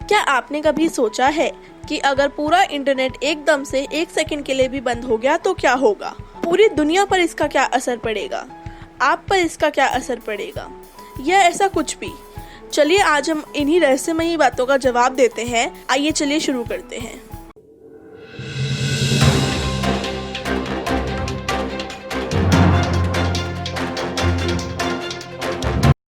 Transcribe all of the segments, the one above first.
क्या आपने कभी सोचा है कि अगर पूरा इंटरनेट एकदम से 1 सेकंड के लिए भी बंद हो गया तो क्या होगा? पूरी दुनिया पर इसका क्या असर पड़ेगा? आप पर इसका क्या असर पड़ेगा? या ऐसा कुछ भी? चलिए आज हम इन्हीं रहस्यमयी बातों का जवाब देते हैं। आइए चलिए शुरू करते हैं।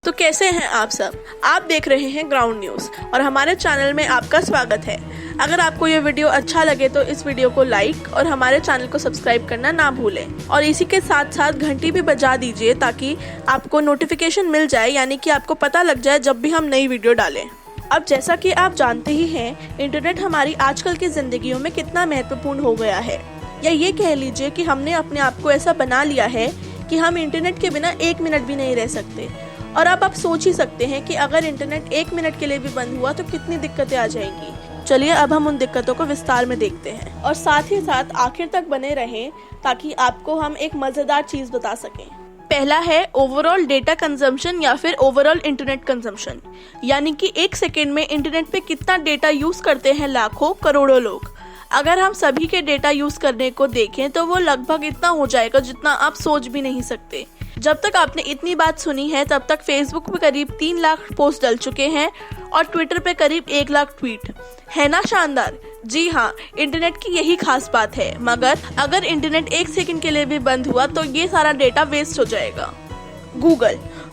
तो कैसे हैं आप सब? आप देख रहे हैं ग्राउंड न्यूज़ और हमारे चैनल में आपका स्वागत है। अगर आपको ये वीडियो अच्छा लगे तो इस वीडियो को लाइक और हमारे चैनल को सब्सक्राइब करना ना भूलें और इसी के साथ साथ घंटी भी बजा दीजिए ताकि आपको नोटिफिकेशन मिल जाए, यानी कि आपको पता लग जाए जब भी हम नई वीडियो डालें। अब जैसा कि आप जानते ही हैं, इंटरनेट हमारी आजकल की जिंदगियों में कितना महत्वपूर्ण हो गया है, या ये कह लीजिए कि हमने अपने आप को ऐसा बना लिया है कि हम इंटरनेट के बिना 1 मिनट भी नहीं रह सकते। और अब आप सोच ही सकते हैं कि अगर इंटरनेट 1 मिनट के लिए भी बंद हुआ तो कितनी दिक्कतें आ जाएंगी। चलिए अब हम उन दिक्कतों को विस्तार में देखते हैं और साथ ही साथ आखिर तक बने रहें ताकि आपको हम एक मजेदार चीज बता सकें। पहला है ओवरऑल डेटा कंजम्पशन या फिर ओवरऑल इंटरनेट कंजम्पशन, यानी कि 1 सेकेंड में इंटरनेट पे कितना डेटा यूज करते हैं लाखों करोड़ों लोग। अगर हम सभी के डेटा यूज करने को देखें तो वो लगभग इतना हो जाएगा जितना आप सोच भी नहीं सकते। जब तक आपने इतनी बात सुनी है तब तक फेसबुक पे करीब 3 लाख पोस्ट डल चुके हैं और ट्विटर पे करीब 1 लाख ट्वीट। है ना शानदार? जी हाँ, इंटरनेट की यही खास बात है। मगर अगर इंटरनेट 1 सेकंड के लिए भी बंद हुआ तो ये सारा डेटा वेस्ट हो जाएगा।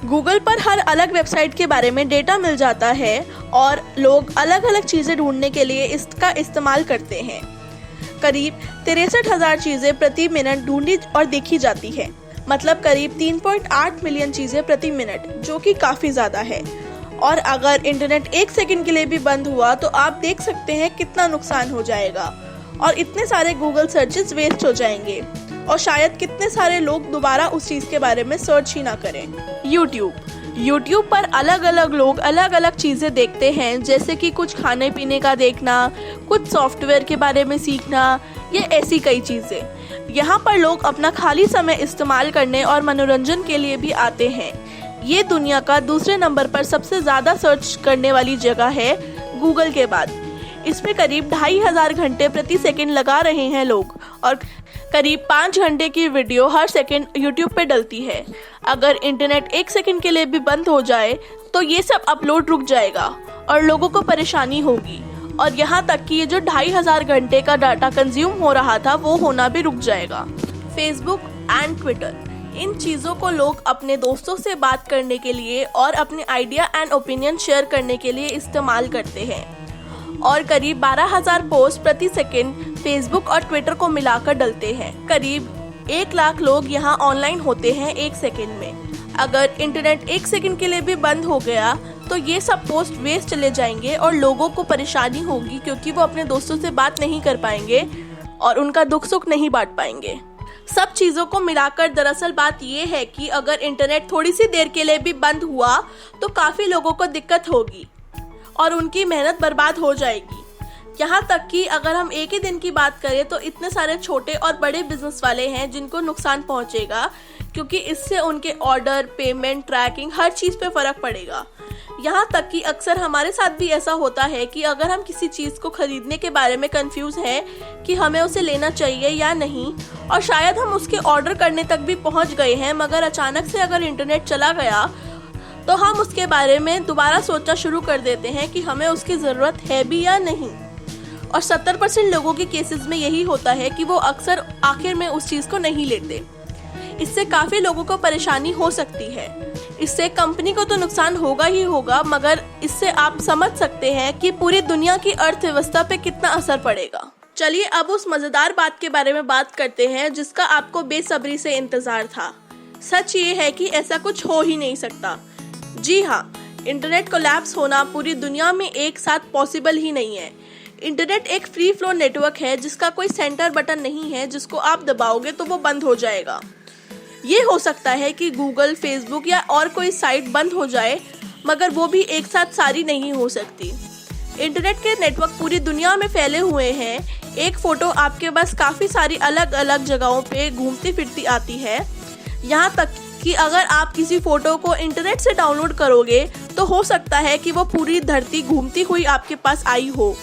गूगल पर हर अलग वेबसाइट के बारे में डेटा मिल जाता है और लोग अलग अलग चीजें ढूंढने के लिए इसका इस्तेमाल करते हैं। करीब 63,000 चीजें प्रति मिनट ढूंढी और देखी जाती है, मतलब करीब 3.8 मिलियन चीजें प्रति मिनट, जो कि काफी ज्यादा है। और अगर इंटरनेट 1 सेकंड के लिए भी बंद हुआ तो आप देख सकते हैं कितना नुकसान हो जाएगा और इतने सारे गूगल सर्चेस वेस्ट हो जाएंगे और शायद कितने सारे लोग दोबारा उस चीज के बारे में सर्च ही ना करें। यूट्यूब पर अलग अलग लोग अलग अलग चीजें देखते हैं, जैसे कि कुछ खाने पीने का देखना, कुछ सॉफ्टवेयर के बारे में सीखना, ये ऐसी कई चीजें। यहाँ पर लोग अपना खाली समय इस्तेमाल करने और मनोरंजन के लिए भी आते हैं। ये दुनिया का दूसरे नंबर पर सबसे ज्यादा सर्च करने वाली जगह है गूगल के बाद। इसमें करीब 2,500 घंटे प्रति सेकंड लगा रहे हैं लोग और करीब 5 घंटे की वीडियो हर सेकंड यूट्यूब पे डलती है। अगर इंटरनेट 1 सेकंड के लिए भी बंद हो जाए तो ये सब अपलोड रुक जाएगा और लोगों को परेशानी होगी और यहाँ तक कि ये जो 2,500 घंटे का डाटा कंज्यूम हो रहा था वो होना भी रुक जाएगा। फेसबुक एंड ट्विटर, इन चीज़ों को लोग अपने दोस्तों से बात करने के लिए और अपने आइडिया एंड ओपिनियन शेयर करने के लिए इस्तेमाल करते हैं और करीब 12,000 पोस्ट प्रति सेकंड फेसबुक और ट्विटर को मिलाकर डलते हैं। करीब 1 लाख लोग यहाँ ऑनलाइन होते हैं 1 सेकंड में। अगर इंटरनेट 1 सेकंड के लिए भी बंद हो गया तो ये सब पोस्ट वेस्ट चले जाएंगे और लोगों को परेशानी होगी क्योंकि वो अपने दोस्तों से बात नहीं कर पाएंगे और उनका दुख सुख नहीं बांट पाएंगे। सब चीज़ों को मिलाकर दरअसल बात ये है कि अगर इंटरनेट थोड़ी सी देर के लिए भी बंद हुआ तो काफ़ी लोगों को दिक्कत होगी और उनकी मेहनत बर्बाद हो जाएगी। यहाँ तक कि अगर हम एक ही दिन की बात करें तो इतने सारे छोटे और बड़े बिजनेस वाले हैं जिनको नुकसान पहुँचेगा, क्योंकि इससे उनके ऑर्डर, पेमेंट, ट्रैकिंग हर चीज़ पे फ़र्क पड़ेगा। यहाँ तक कि अक्सर हमारे साथ भी ऐसा होता है कि अगर हम किसी चीज़ को खरीदने के बारे में कंफ्यूज हैं कि हमें उसे लेना चाहिए या नहीं, और शायद हम उसके ऑर्डर करने तक भी पहुँच गए हैं, मगर अचानक से अगर इंटरनेट चला गया तो हम उसके बारे में दोबारा सोचना शुरू कर देते हैं कि हमें उसकी ज़रूरत है भी या नहीं। और 70% लोगों के केसेस में यही होता है कि वो अक्सर आखिर में उस चीज़ को नहीं लेते। इससे काफ़ी लोगों को परेशानी हो सकती है। इससे कंपनी को तो नुकसान होगा ही होगा, मगर इससे आप समझ सकते हैं कि पूरी दुनिया की अर्थव्यवस्था पे कितना असर पड़ेगा। चलिए अब उस मज़ेदार बात के बारे में बात करते हैं जिसका आपको बेसब्री से इंतज़ार था। सच ये है कि ऐसा कुछ हो ही नहीं सकता। जी हाँ, इंटरनेट कोलैप्स होना पूरी दुनिया में एक साथ पॉसिबल ही नहीं है। इंटरनेट एक फ्री फ्लो नेटवर्क है जिसका कोई सेंटर बटन नहीं है जिसको आप दबाओगे तो वो बंद हो जाएगा। ये हो सकता है कि गूगल, फेसबुक या और कोई साइट बंद हो जाए, मगर वो भी एक साथ सारी नहीं हो सकती। इंटरनेट के नेटवर्क पूरी दुनिया में फैले हुए हैं। एक फ़ोटो आपके पास काफ़ी सारी अलग अलग जगहों पे घूमती फिरती आती है। यहाँ तक कि अगर आप किसी फोटो को इंटरनेट से डाउनलोड करोगे तो हो सकता है कि वो पूरी धरती घूमती हुई आपके पास आई हो।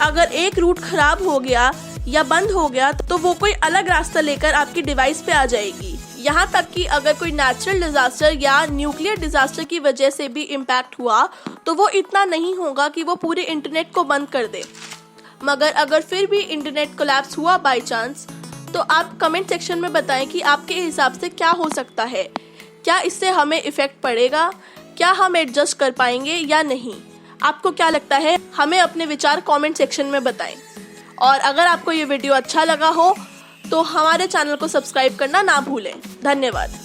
अगर एक रूट खराब हो गया या बंद हो गया तो वो कोई अलग रास्ता लेकर आपकी डिवाइस पे आ जाएगी। यहाँ तक कि अगर कोई नेचुरल डिजास्टर या न्यूक्लियर डिजास्टर की वजह से भी इम्पैक्ट हुआ तो वो इतना नहीं होगा कि वो पूरे इंटरनेट को बंद कर दे। मगर अगर फिर भी इंटरनेट कोलैप्स हुआ बाय चांस, तो आप कमेंट सेक्शन में बताएं कि आपके हिसाब से क्या हो सकता है। क्या इससे हमें इफेक्ट पड़ेगा? क्या हम एडजस्ट कर पाएंगे या नहीं? आपको क्या लगता है? हमें अपने विचार कमेंट सेक्शन में बताएं। और अगर आपको ये वीडियो अच्छा लगा हो तो हमारे चैनल को सब्सक्राइब करना ना भूलें। धन्यवाद।